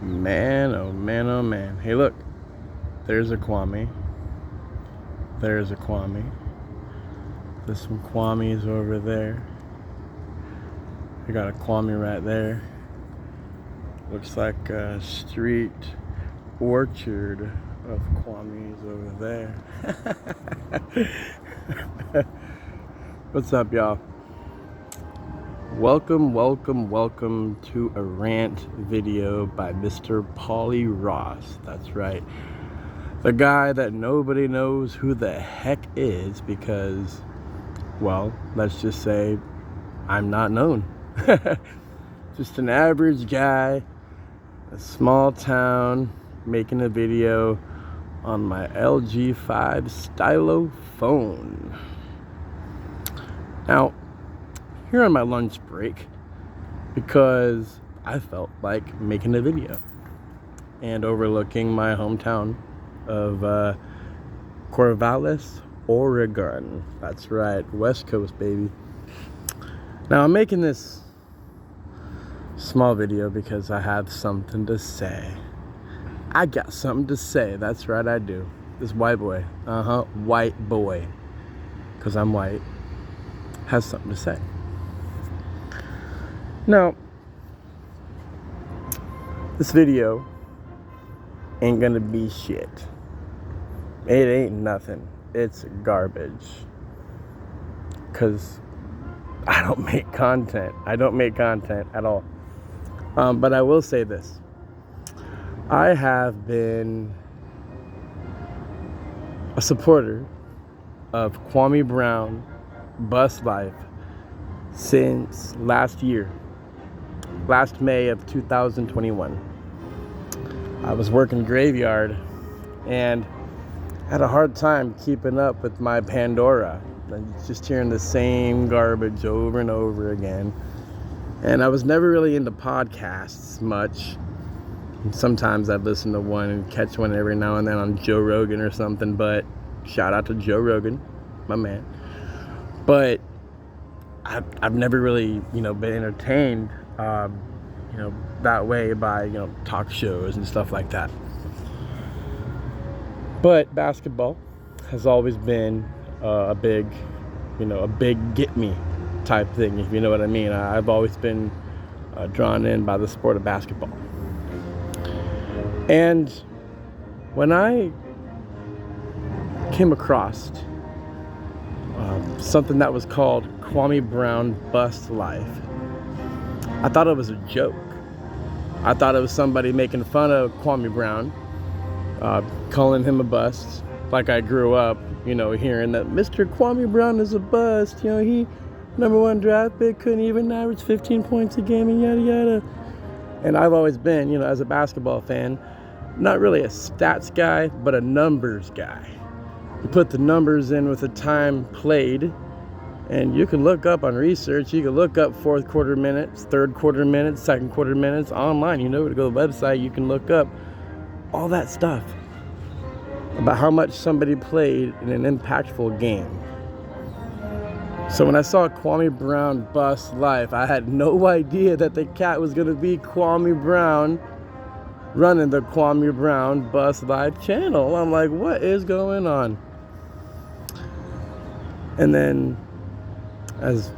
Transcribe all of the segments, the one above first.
Man, oh man, oh man. Hey, look. There's a Kwame. There's a Kwame. There's some Kwames over there. We got a Kwame right there. Looks like a street orchard of Kwames over there. What's up, y'all? Welcome to a rant video by Mr. Paulie Ross. That's right. The guy that nobody knows who the heck is because, well, let's just say I'm not known. Just an average guy, a small town, making a video on my LG 5 stylo phone. Now, here on my lunch break, because I felt like making a video and overlooking my hometown of Corvallis, Oregon. That's right, West Coast, baby. Now, I'm making this small video because I have something to say. I got something to say. That's right, I do. This white boy, white boy, because I'm white, has something to say. Now, this video ain't gonna be shit. It ain't nothing. It's garbage. Cause I don't make content. I don't make content at all. But I will say this. I have been a supporter of Kwame Brown bus life since last May of 2021. I was working graveyard and had a hard time keeping up with my Pandora. Just hearing the same garbage over and over again. And I was never really into podcasts much. Sometimes I'd listen to one and catch one every now and then on Joe Rogan or something, but shout out to Joe Rogan, my man. But I've never really, been entertained, that way by, talk shows and stuff like that. But basketball has always been a big get me type thing, if you know what I mean. I've always been drawn in by the sport of basketball. And when I came across something that was called Kwame Brown Bust Life, I thought it was a joke. I thought it was somebody making fun of Kwame Brown, calling him a bust, like I grew up, hearing that Mr. Kwame Brown is a bust. He #1 draft pick, couldn't even average 15 points a game and yada yada. And I've always been, as a basketball fan, not really a stats guy, but a numbers guy. You put the numbers in with the time played, and you can look up on research. You can look up fourth quarter minutes, third quarter minutes, second quarter minutes online. To go to the website, you can look up all that stuff about how much somebody played in an impactful game. So when I saw Kwame Brown bust life, I had no idea that the cat was going to be Kwame Brown running the Kwame Brown Bust Life channel. I'm like, what is going on? And then, as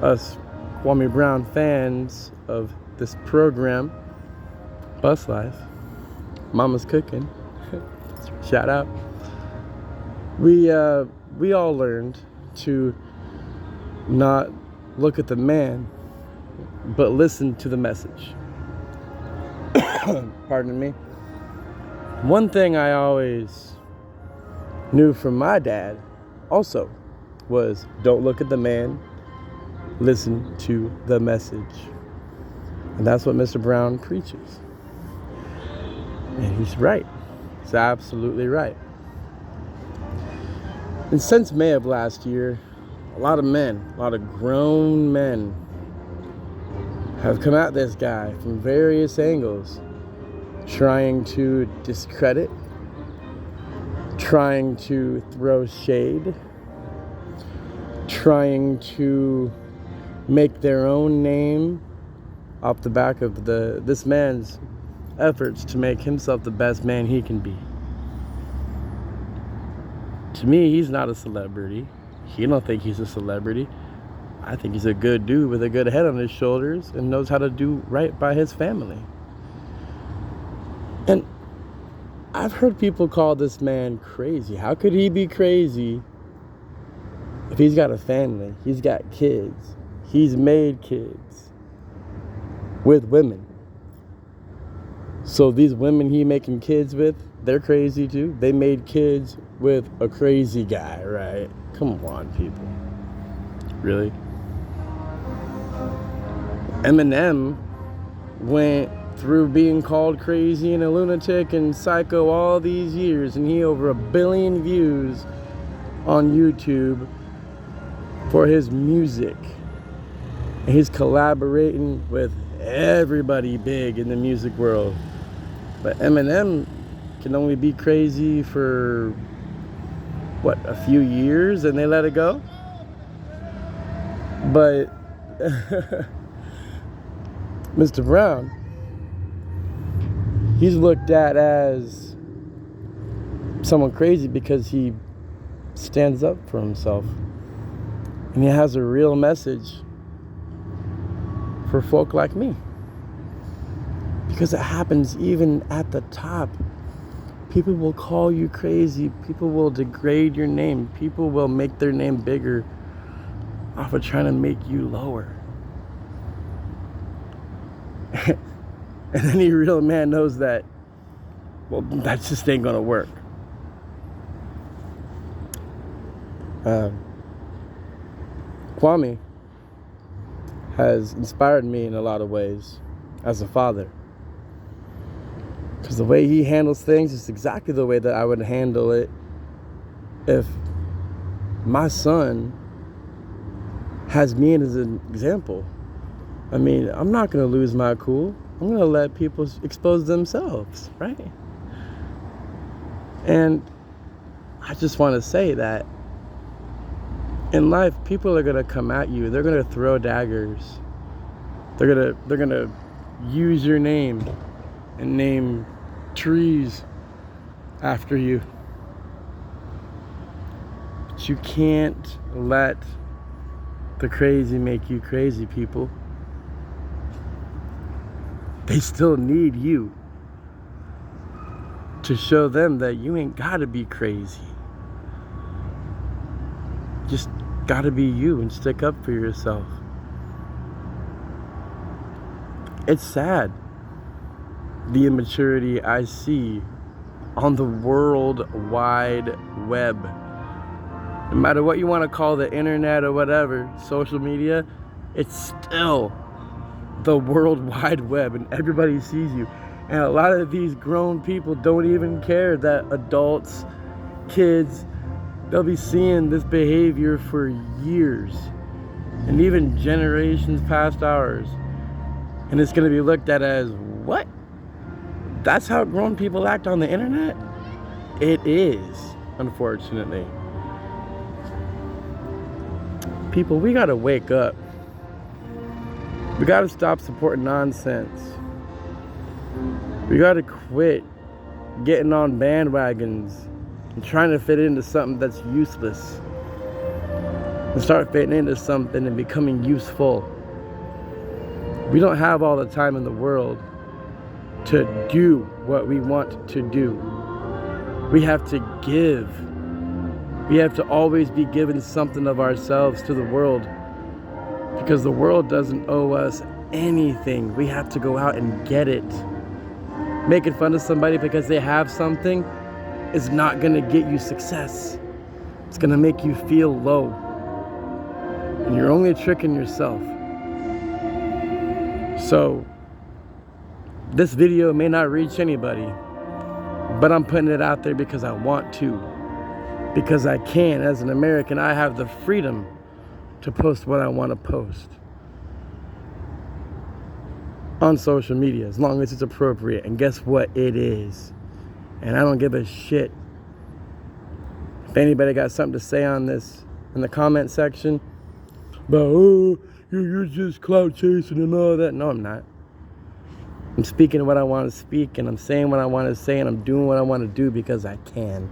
us Kwame Brown fans of this program, Bust Life, Mama's Cooking, shout out, we all learned to not look at the man, but listen to the message. Pardon me. One thing I always knew from my dad also was don't look at the man, listen to the message. And that's what Mr. Brown preaches. And he's right. He's absolutely right. And since May of last year, a lot of grown men have come at this guy from various angles, trying to discredit, trying to throw shade, trying to make their own name off the back of this man's efforts to make himself the best man he can be. To me, he's not a celebrity. He don't think he's a celebrity. I think he's a good dude with a good head on his shoulders and knows how to do right by his family. And I've heard people call this man crazy. How could he be crazy if he's got a family? He's got kids. He's made kids with women. So these women he making kids with, they're crazy too. They made kids with a crazy guy, right? Come on, people. Really? Eminem went through being called crazy and a lunatic and psycho all these years, and he over 1 billion views on YouTube for his music. And he's collaborating with everybody big in the music world. But Eminem can only be crazy for, what, a few years and they let it go? But Mr. Brown, he's looked at as someone crazy because he stands up for himself. And he has a real message for folk like me. Because it happens even at the top. People will call you crazy. People will degrade your name. People will make their name bigger off of trying to make you lower. And any real man knows that, well, that just ain't gonna work. Kwame has inspired me in a lot of ways as a father. Because the way he handles things is exactly the way that I would handle it if my son has me as an example. I mean, I'm not going to lose my cool. I'm going to let people expose themselves, right? And I just want to say that in life, people are going to come at you. They're going to throw daggers. They're going to use your name and name trees after you. But you can't let the crazy make you crazy, people. They still need you to show them that you ain't gotta be crazy. Just gotta be you and stick up for yourself. It's sad, the immaturity I see on the World Wide Web. No matter what you want to call the internet or whatever, social media, it's still the World Wide Web, and everybody sees you. And a lot of these grown people don't even care that adults, kids, they'll be seeing this behavior for years and even generations past ours. And it's going to be looked at as, what? That's how grown people act on the internet? It is, unfortunately. People, we gotta wake up. We gotta stop supporting nonsense. We gotta quit getting on bandwagons and trying to fit into something that's useless. And start fitting into something and becoming useful. We don't have all the time in the world to do what we want to do. We have to give. We have to always be giving something of ourselves to the world, because the world doesn't owe us anything. We have to go out and get it. Making fun of somebody because they have something is not going to get you success. It's going to make you feel low. And you're only tricking yourself. So, this video may not reach anybody, but I'm putting it out there because I want to. Because I can. As an American, I have the freedom to post what I want to post on social media, as long as it's appropriate. And guess what? It is. And I don't give a shit. If anybody got something to say on this in the comment section, but, oh, you're just clout chasing and all that. No, I'm not. I'm speaking what I want to speak, and I'm saying what I want to say, and I'm doing what I want to do because I can.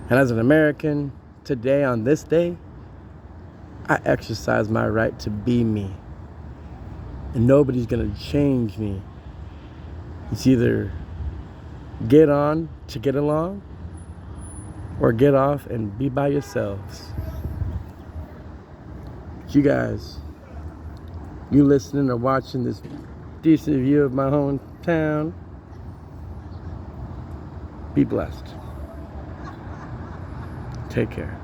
And as an American, today, on this day, I exercise my right to be me. And nobody's going to change me. It's either get on to get along, or get off and be by yourselves. You guys, you listening or watching this decent view of my hometown, be blessed. Take care.